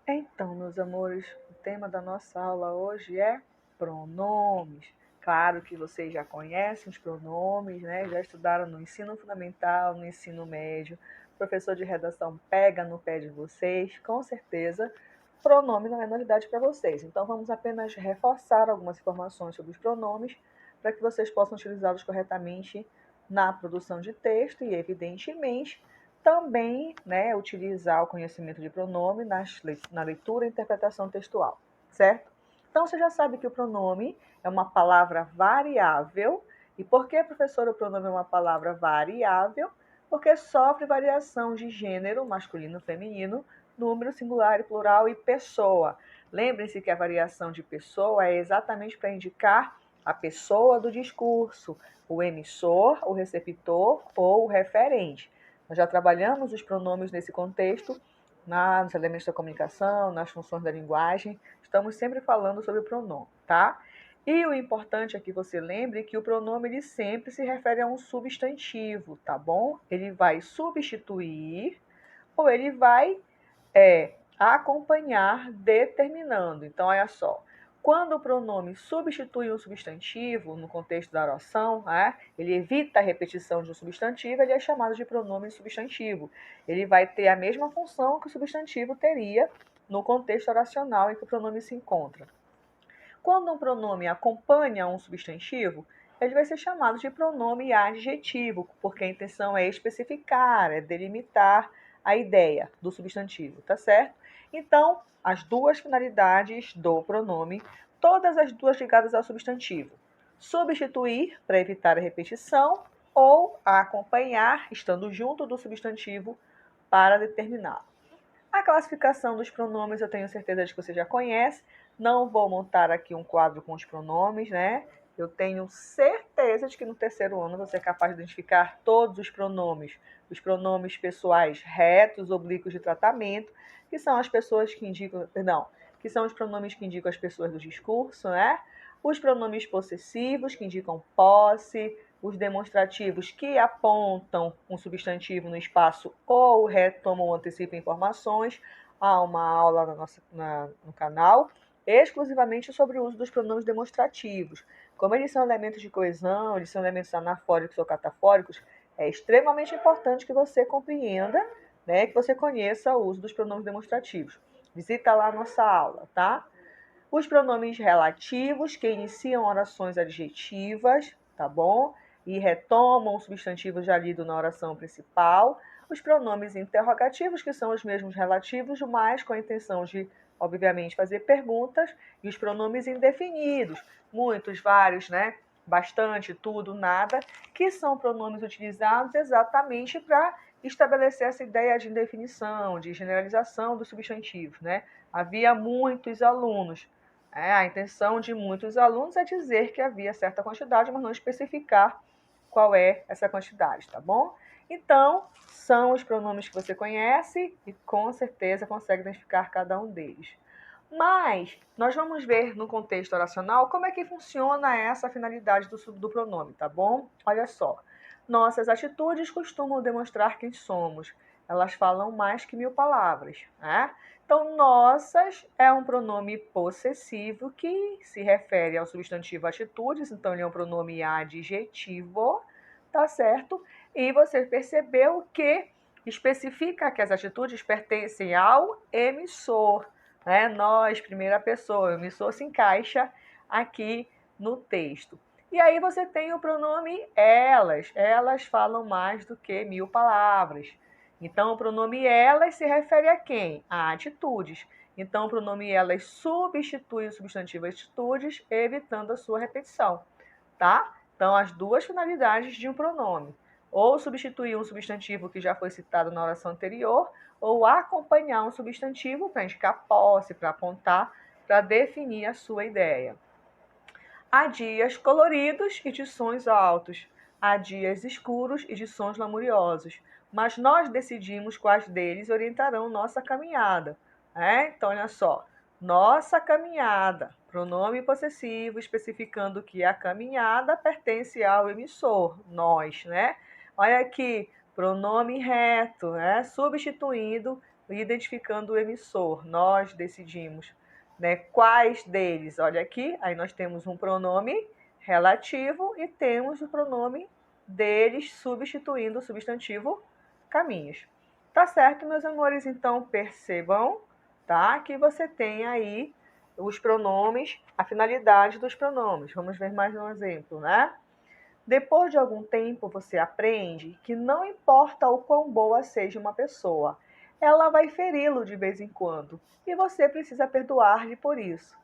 Então, meus amores, o tema da nossa aula hoje é pronomes. Claro que vocês já conhecem os pronomes, né? Já estudaram no ensino fundamental, no ensino médio. O professor de redação pega no pé de vocês, com certeza. Pronome não é novidade para vocês. Então, vamos apenas reforçar algumas informações sobre os pronomes para que vocês possam utilizá-los corretamente na produção de texto e, evidentemente, também, né, utilizar o conhecimento de pronome na leitura e interpretação textual, certo? Então, você já sabe que o pronome é uma palavra variável. E por que, professor, o pronome é uma palavra variável? Porque sofre variação de gênero, masculino, feminino, número, singular e plural e pessoa. Lembrem-se que a variação de pessoa é exatamente para indicar a pessoa do discurso, o emissor, o receptor ou o referente. Nós já trabalhamos os pronomes nesse contexto, nos elementos da comunicação, nas funções da linguagem. Estamos sempre falando sobre o pronome, tá? E o importante é que você lembre que o pronome ele sempre se refere a um substantivo, tá bom? Ele vai substituir ou ele vai acompanhar determinando. Então, olha só. Quando o pronome substitui um substantivo, no contexto da oração, ele evita a repetição de um substantivo, ele é chamado de pronome substantivo. Ele vai ter a mesma função que o substantivo teria no contexto oracional em que o pronome se encontra. Quando um pronome acompanha um substantivo, ele vai ser chamado de pronome adjetivo, porque a intenção é especificar, é delimitar a ideia do substantivo, tá certo? Então, as duas finalidades do pronome, todas as duas ligadas ao substantivo. Substituir, para evitar a repetição, ou acompanhar, estando junto do substantivo, para determinar. A classificação dos pronomes eu tenho certeza de que você já conhece. Não vou montar aqui um quadro com os pronomes, né? Eu tenho certeza de que no terceiro ano você é capaz de identificar todos os pronomes pessoais retos, oblíquos de tratamento, que são as pessoas que indicam, perdão, que são os pronomes que indicam as pessoas do discurso, né? Os pronomes possessivos, que indicam posse, os demonstrativos que apontam um substantivo no espaço ou retomam ou antecipam informações. Há uma aula no canal exclusivamente sobre o uso dos pronomes demonstrativos. Como eles são elementos de coesão, eles são elementos anafóricos ou catafóricos, é extremamente importante que você compreenda, né, que você conheça o uso dos pronomes demonstrativos. Visita lá a nossa aula, tá? Os pronomes relativos, que iniciam orações adjetivas, tá bom? E retomam o substantivo já lido na oração principal. Os pronomes interrogativos, que são os mesmos relativos, mas com a intenção de, obviamente, fazer perguntas. E os pronomes indefinidos, muitos, vários, né? Bastante, tudo, nada, que são pronomes utilizados exatamente para estabelecer essa ideia de indefinição, de generalização dos substantivos, né? Havia muitos alunos. A intenção de muitos alunos é dizer que havia certa quantidade, mas não especificar qual é essa quantidade, tá bom? Então, são os pronomes que você conhece e com certeza consegue identificar cada um deles. Mas nós vamos ver no contexto oracional como é que funciona essa finalidade do pronome, tá bom? Olha só. Nossas atitudes costumam demonstrar quem somos. Elas falam mais que 1000 palavras, né? Então, nossas é um pronome possessivo que se refere ao substantivo atitudes, então ele é um pronome adjetivo, tá certo? E você percebeu que especifica que as atitudes pertencem ao emissor, né? Nós, primeira pessoa, o emissor se encaixa aqui no texto. E aí você tem o pronome elas. Elas falam mais do que 1000 palavras. Então, o pronome elas se refere a quem? A atitudes. Então, o pronome elas substitui o substantivo atitudes, evitando a sua repetição, tá? Então, as duas finalidades de um pronome. Ou substituir um substantivo que já foi citado na oração anterior, ou acompanhar um substantivo para indicar posse, para apontar, para definir a sua ideia. Há dias coloridos e de sons altos. Há dias escuros e de sons lamuriosos. Mas nós decidimos quais deles orientarão nossa caminhada. Então, olha só. Nossa caminhada. Pronome possessivo especificando que a caminhada pertence ao emissor, nós, né? Olha aqui, pronome reto, né? Substituindo identificando o emissor. Nós decidimos, né, quais deles. Olha aqui, aí nós temos um pronome relativo e temos o pronome deles substituindo o substantivo caminhos. Tá certo, meus amores? Então percebam, tá, que você tem aí os pronomes, a finalidade dos pronomes. Vamos ver mais um exemplo, né? Depois de algum tempo, você aprende que não importa o quão boa seja uma pessoa, ela vai feri-lo de vez em quando e você precisa perdoar-lhe por isso.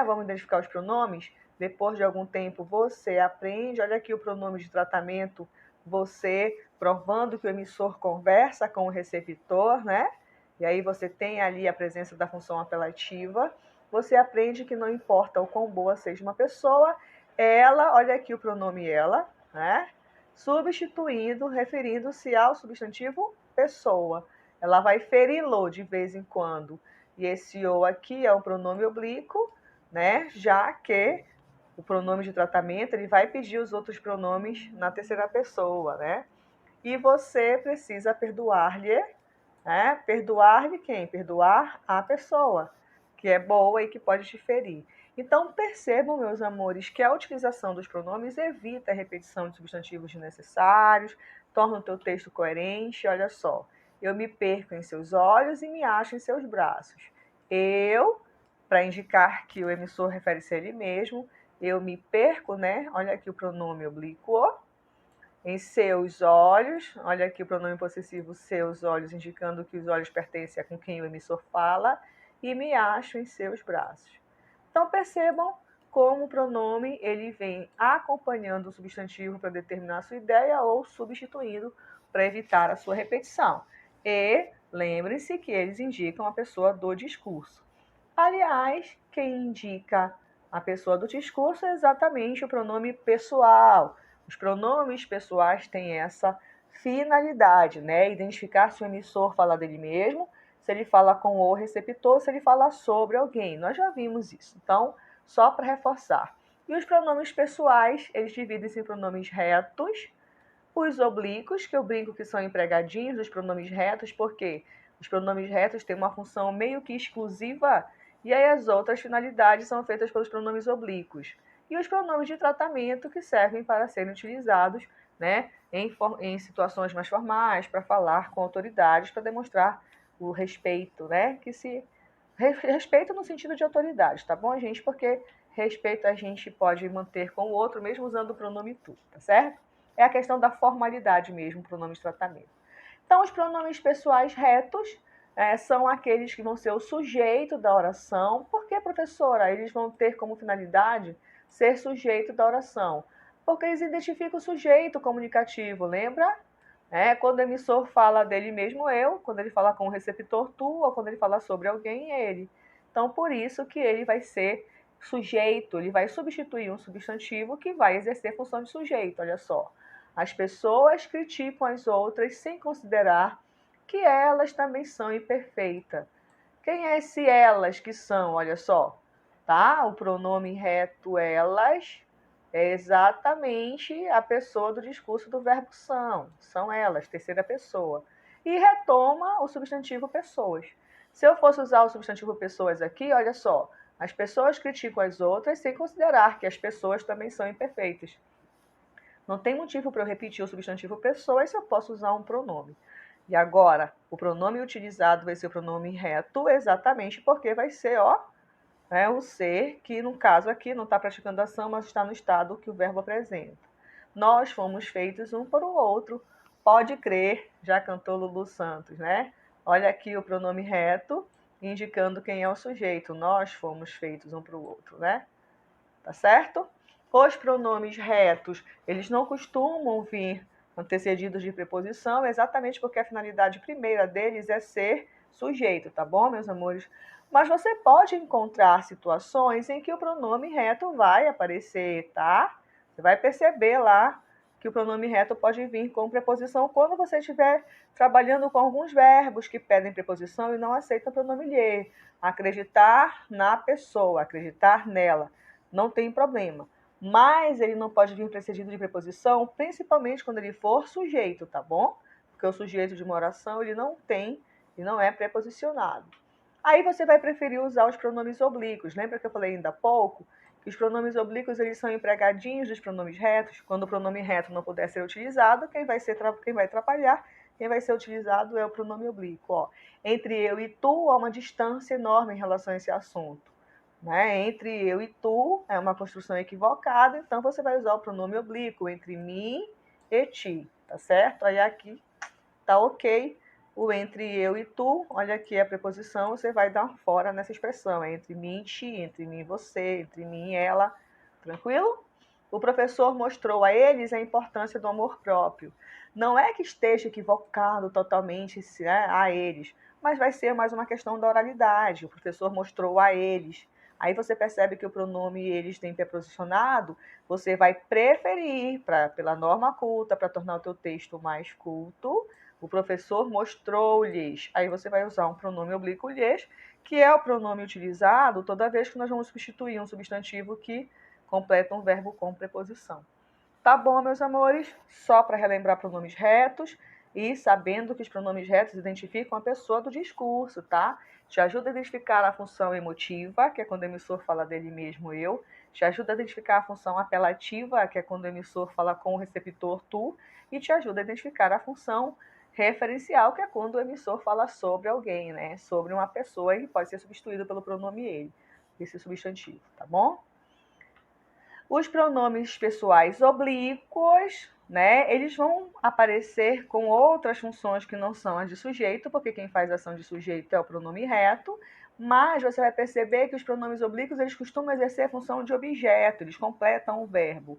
Vamos identificar os pronomes? Depois de algum tempo, você aprende. Olha aqui o pronome de tratamento, você, provando que o emissor conversa com o receptor, né? E aí você tem ali a presença da função apelativa. Você aprende que não importa o quão boa seja uma pessoa, ela, olha aqui o pronome ela, né? Substituindo, referindo-se ao substantivo pessoa. Ela vai feri-lo de vez em quando. E esse o aqui é um pronome oblíquo, né? Já que o pronome de tratamento ele vai pedir os outros pronomes na terceira pessoa, né? E você precisa perdoar-lhe, né? Perdoar-lhe quem? Perdoar a pessoa, que é boa e que pode te ferir. Então, percebam, meus amores, que a utilização dos pronomes evita a repetição de substantivos desnecessários, torna o teu texto coerente. Olha só, eu me perco em seus olhos e me acho em seus braços. Eu, para indicar que o emissor refere-se a ele mesmo, eu me perco, né? Olha aqui o pronome oblíquo. Em seus olhos, olha aqui o pronome possessivo seus olhos, indicando que os olhos pertencem a com quem o emissor fala, e me acho em seus braços. Então percebam como o pronome ele vem acompanhando o substantivo para determinar a sua ideia ou substituindo para evitar a sua repetição. E lembre-se que eles indicam a pessoa do discurso. Aliás, quem indica a pessoa do discurso é exatamente o pronome pessoal. Os pronomes pessoais têm essa finalidade, né? Identificar se o emissor fala dele mesmo, se ele fala com o receptor, se ele fala sobre alguém. Nós já vimos isso. Então, só para reforçar. E os pronomes pessoais, eles dividem-se em pronomes retos, os oblíquos, que eu brinco que são empregadinhos dos pronomes retos, porque os pronomes retos têm uma função meio que exclusiva, e aí as outras finalidades são feitas pelos pronomes oblíquos. E os pronomes de tratamento, que servem para serem utilizados, né, em situações mais formais, para falar com autoridades, para demonstrar o respeito, né, que se respeito no sentido de autoridade, tá bom, gente? Porque respeito a gente pode manter com o outro, mesmo usando o pronome tu, tá certo? É a questão da formalidade mesmo, pronome de tratamento. Então, os pronomes pessoais retos são aqueles que vão ser o sujeito da oração. Por que, professora? Eles vão ter como finalidade ser sujeito da oração. Porque eles identificam o sujeito comunicativo, lembra? Quando o emissor fala dele mesmo, eu. Quando ele fala com o receptor, tu. Ou quando ele fala sobre alguém, ele. Então, por isso que ele vai ser sujeito, ele vai substituir um substantivo que vai exercer função de sujeito, olha só. As pessoas criticam as outras sem considerar que elas também são imperfeitas. Quem é esse elas que são? Olha só, tá? O pronome reto elas é exatamente a pessoa do discurso do verbo são elas, terceira pessoa. E retoma o substantivo pessoas. Se eu fosse usar o substantivo pessoas aqui, olha só, as pessoas criticam as outras sem considerar que as pessoas também são imperfeitas. Não tem motivo para eu repetir o substantivo pessoas se eu posso usar um pronome. E agora, o pronome utilizado vai ser o pronome reto, exatamente porque vai ser, o ser, que no caso aqui não está praticando ação, mas está no estado que o verbo apresenta. Nós fomos feitos um para o outro, pode crer, já cantou Lulu Santos, né? Olha aqui o pronome reto, indicando quem é o sujeito. Nós fomos feitos um para o outro, né? Tá certo? Os pronomes retos, eles não costumam vir antecedidos de preposição, exatamente porque a finalidade primeira deles é ser sujeito, tá bom, meus amores? Mas você pode encontrar situações em que o pronome reto vai aparecer, tá? Você vai perceber lá que o pronome reto pode vir com preposição quando você estiver trabalhando com alguns verbos que pedem preposição e não aceitam o pronome lhe. Acreditar na pessoa, acreditar nela, não tem problema. Mas ele não pode vir precedido de preposição, principalmente quando ele for sujeito, tá bom? Porque o sujeito de uma oração, ele não tem e não é preposicionado. Aí você vai preferir usar os pronomes oblíquos. Lembra que eu falei ainda há pouco que os pronomes oblíquos eles são empregadinhos dos pronomes retos? Quando o pronome reto não puder ser utilizado, quem vai atrapalhar, quem vai ser utilizado é o pronome oblíquo. Ó. Entre eu e tu há uma distância enorme em relação a esse assunto. Né? Entre eu e tu é uma construção equivocada, então você vai usar o pronome oblíquo entre mim e ti, tá certo? Aí aqui tá ok. O entre eu e tu, olha aqui a preposição, você vai dar fora nessa expressão. É entre mim e ti, entre mim e você, entre mim e ela. Tranquilo? O professor mostrou a eles a importância do amor próprio. Não é que esteja equivocado totalmente a eles, mas vai ser mais uma questão da oralidade. O professor mostrou a eles. Aí você percebe que o pronome eles tem preposicionado, você vai preferir, pela norma culta, para tornar o teu texto mais culto, o professor mostrou-lhes. Aí você vai usar um pronome oblíquo lhes, que é o pronome utilizado toda vez que nós vamos substituir um substantivo que completa um verbo com preposição. Tá bom, meus amores? Só para relembrar pronomes retos e sabendo que os pronomes retos identificam a pessoa do discurso, tá? Te ajuda a identificar a função emotiva, que é quando o emissor fala dele mesmo, eu. Te ajuda a identificar a função apelativa, que é quando o emissor fala com o receptor, tu. E te ajuda a identificar a função referencial, que é quando o emissor fala sobre alguém, né? Sobre uma pessoa e pode ser substituído pelo pronome ele, esse substantivo, tá bom? Os pronomes pessoais oblíquos, né, eles vão aparecer com outras funções que não são as de sujeito, porque quem faz ação de sujeito é o pronome reto, mas você vai perceber que os pronomes oblíquos, eles costumam exercer a função de objeto, eles completam o verbo.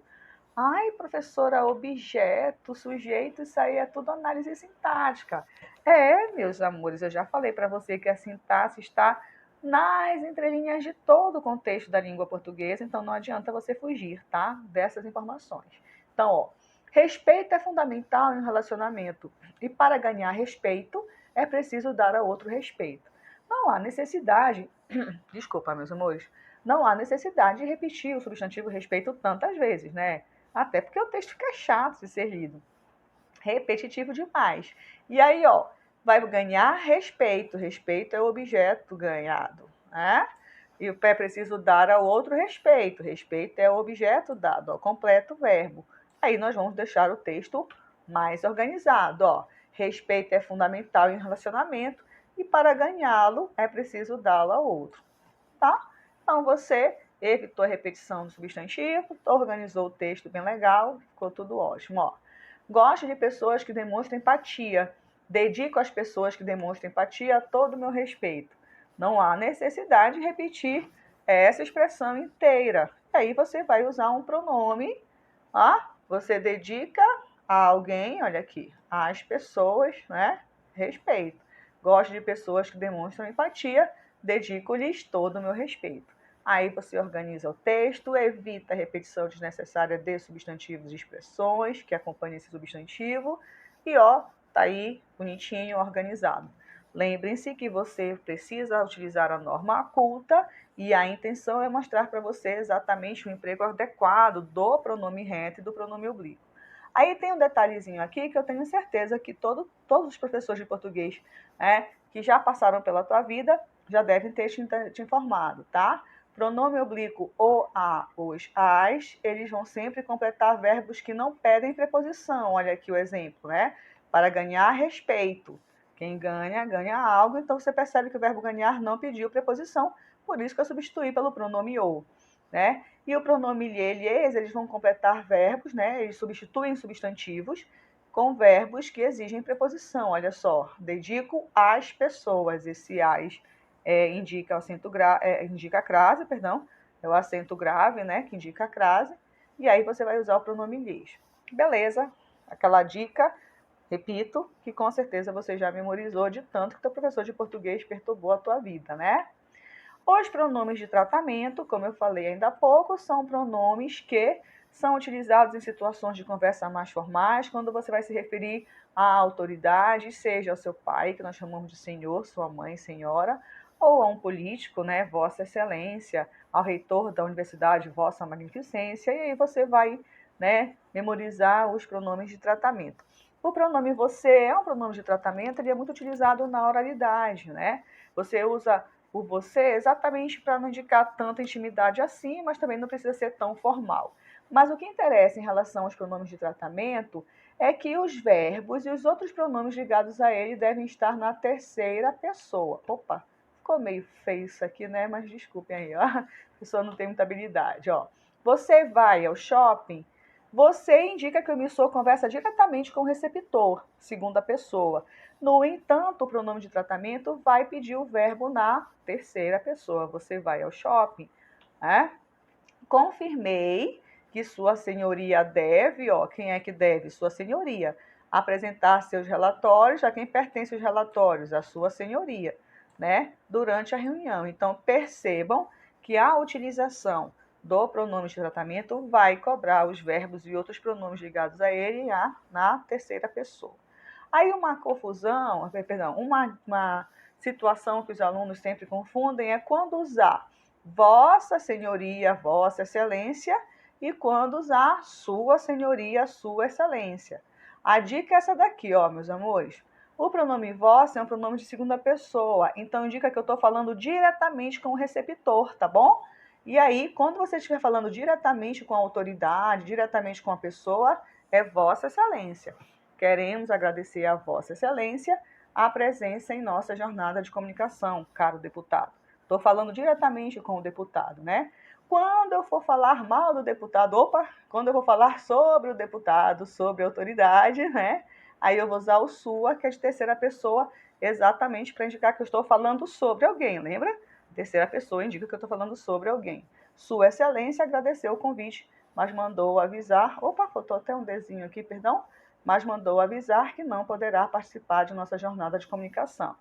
Ai, professora, objeto, sujeito, isso aí é tudo análise sintática. É, meus amores, eu já falei para você que a sintaxe está nas entrelinhas de todo o contexto da língua portuguesa, então não adianta você fugir, tá? Dessas informações. Então, ó, respeito é fundamental em um relacionamento e para ganhar respeito é preciso dar a outro respeito. Não há necessidade, desculpa, meus amores, não há necessidade de repetir o substantivo respeito tantas vezes, né? Até porque o texto fica chato de ser lido. Repetitivo demais. E aí, ó, vai ganhar respeito. Respeito é o objeto ganhado, né? E é preciso dar ao outro respeito. Respeito é o objeto dado, ó, completo o verbo. Aí nós vamos deixar o texto mais organizado, ó. Respeito é fundamental em relacionamento e para ganhá-lo é preciso dá-lo ao outro, tá? Então você evitou a repetição do substantivo, organizou o texto bem legal, ficou tudo ótimo, ó. Gosto de pessoas que demonstram empatia. Dedico às pessoas que demonstram empatia todo o meu respeito. Não há necessidade de repetir essa expressão inteira. E aí você vai usar um pronome. Você dedica a alguém, olha aqui, às pessoas, né? Respeito. Gosto de pessoas que demonstram empatia. Dedico-lhes todo o meu respeito. Aí você organiza o texto, evita a repetição desnecessária de substantivos e expressões que acompanham esse substantivo e ó, tá aí bonitinho, organizado. Lembrem-se que você precisa utilizar a norma culta e a intenção é mostrar para você exatamente o emprego adequado do pronome reto e do pronome oblíquo. Aí tem um detalhezinho aqui que eu tenho certeza que todos os professores de português que já passaram pela tua vida já devem ter te informado, tá? Pronome oblíquo o, a, os, as, eles vão sempre completar verbos que não pedem preposição. Olha aqui o exemplo, né? Para ganhar respeito. Quem ganha, ganha algo. Então você percebe que o verbo ganhar não pediu preposição, por isso que eu substituí pelo pronome o, né? E o pronome lhe, lhes, eles vão completar verbos, né? Eles substituem substantivos com verbos que exigem preposição. Olha só, dedico às pessoas. Esse as indica indica a crase, perdão, é o acento grave, né, que indica a crase, e aí você vai usar o pronome lhes. Beleza? Aquela dica, repito, que com certeza você já memorizou de tanto que teu professor de português perturbou a tua vida, né? Os pronomes de tratamento, como eu falei ainda há pouco, são pronomes que são utilizados em situações de conversa mais formais, quando você vai se referir à autoridade, seja ao seu pai, que nós chamamos de senhor, sua mãe, senhora, ou a um político, né, Vossa Excelência, ao reitor da universidade, Vossa Magnificência, e aí você vai, né, memorizar os pronomes de tratamento. O pronome você é um pronome de tratamento, ele é muito utilizado na oralidade, né? Você usa o você exatamente para não indicar tanta intimidade assim, mas também não precisa ser tão formal. Mas o que interessa em relação aos pronomes de tratamento é que os verbos e os outros pronomes ligados a ele devem estar na terceira pessoa. Opa, ficou meio feio isso aqui, né? Mas desculpem aí, ó. A pessoa não tem muita habilidade, ó. Você vai ao shopping, você indica que o emissor conversa diretamente com o receptor, segunda pessoa. No entanto, o pronome de tratamento vai pedir o verbo na terceira pessoa. Você vai ao shopping, né? Confirmei que Sua Senhoria deve, ó, quem é que deve? Sua Senhoria, apresentar seus relatórios a quem pertence os relatórios, a Sua Senhoria, né? Durante a reunião. Então, percebam que a utilização do pronome de tratamento vai cobrar os verbos e outros pronomes ligados a ele na terceira pessoa. Aí uma confusão, perdão, uma situação que os alunos sempre confundem é quando usar Vossa Senhoria, Vossa Excelência, e quando usar Sua Senhoria, Sua Excelência. A dica é essa daqui, ó, meus amores. O pronome vossa é um pronome de segunda pessoa, então indica que eu estou falando diretamente com o receptor, tá bom? E aí, quando você estiver falando diretamente com a autoridade, diretamente com a pessoa, é Vossa Excelência. Queremos agradecer a Vossa Excelência a presença em nossa jornada de comunicação, caro deputado. Estou falando diretamente com o deputado, né? Quando eu for falar mal do deputado, quando eu vou falar sobre o deputado, sobre a autoridade, né? Aí eu vou usar o sua, que é de terceira pessoa, exatamente para indicar que eu estou falando sobre alguém, lembra? Terceira pessoa indica que eu estou falando sobre alguém. Sua Excelência agradeceu o convite, mas mandou avisar. Faltou até um desenho aqui, perdão. Mas mandou avisar que não poderá participar de nossa jornada de comunicação.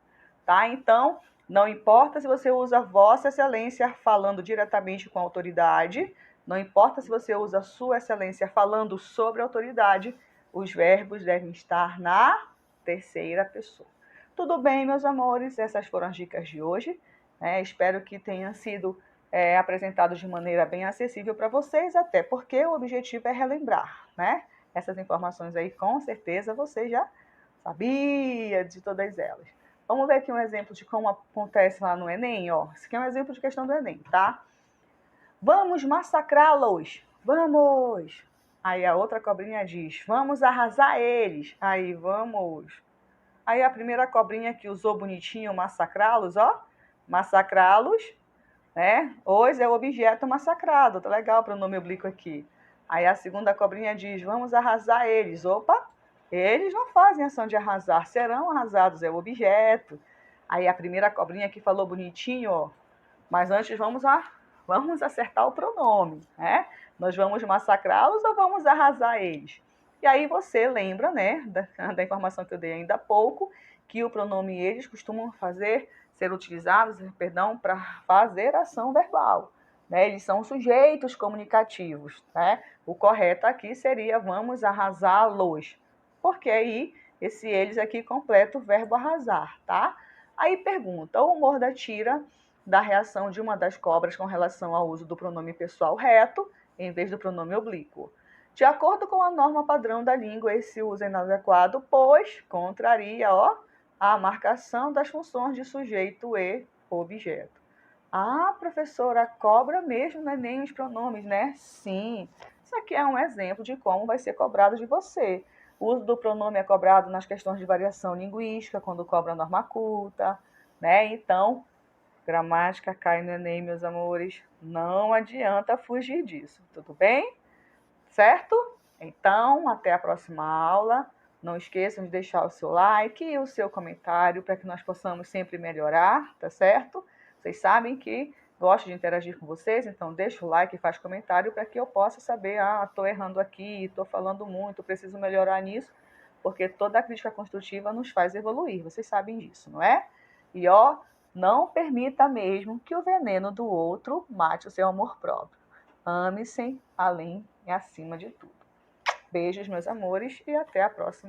Tá? Então, não importa se você usa Vossa Excelência falando diretamente com a autoridade, não importa se você usa Sua Excelência falando sobre a autoridade, os verbos devem estar na terceira pessoa. Tudo bem, meus amores? Essas foram as dicas de hoje. Espero que tenham sido apresentados de maneira bem acessível para vocês, até porque o objetivo é relembrar, né? Essas informações aí, com certeza, você já sabia de todas elas. Vamos ver aqui um exemplo de como acontece lá no Enem, ó. Esse aqui é um exemplo de questão do Enem, tá? Vamos massacrá-los. Vamos! Aí a outra cobrinha diz, vamos arrasar eles. Aí, vamos. Aí a primeira cobrinha que usou bonitinho massacrá-los, ó. Massacrá-los, né? Os é o objeto massacrado. Tá legal o pronome oblíquo aqui. Aí a segunda cobrinha diz, vamos arrasar eles. Opa! Eles não fazem ação de arrasar, serão arrasados, é o objeto. Aí a primeira cobrinha que falou bonitinho, ó. Mas antes vamos acertar o pronome, né? Nós vamos massacrá-los ou vamos arrasar eles? E aí você lembra, né, da informação que eu dei ainda há pouco, que o pronome eles costumam ser utilizados, para fazer ação verbal. Né? Eles são sujeitos comunicativos, né? O correto aqui seria vamos arrasá-los, porque aí esse eles aqui completa o verbo arrasar, tá? Aí pergunta, o humor da tira da reação de uma das cobras com relação ao uso do pronome pessoal reto em vez do pronome oblíquo. De acordo com a norma padrão da língua, esse uso é inadequado, pois contraria a marcação das funções de sujeito e objeto. Ah, professora, a cobra mesmo não é nem os pronomes, né? Sim. Isso aqui é um exemplo de como vai ser cobrado de você. O uso do pronome é cobrado nas questões de variação linguística, quando cobra a norma culta, né? Então, gramática cai no Enem, meus amores. Não adianta fugir disso, tudo bem? Certo? Então, até a próxima aula. Não esqueçam de deixar o seu like e o seu comentário para que nós possamos sempre melhorar, tá certo? Vocês sabem que gosto de interagir com vocês, então deixa o like e faz comentário para que eu possa saber, estou errando aqui, estou falando muito, preciso melhorar nisso, porque toda crítica construtiva nos faz evoluir, vocês sabem disso, não é? E não permita mesmo que o veneno do outro mate o seu amor próprio. Ame-se além e acima de tudo. Beijos, meus amores, e até a próxima.